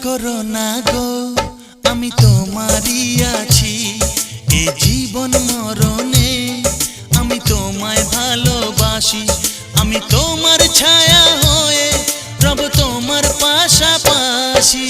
করো না গো, আমি তোমারই আছি। এ জীবন মরণে আমি তোমায় ভালোবাসি। আমি তোমার ছায়া হয়ে রব তোমার পাশাপাশি।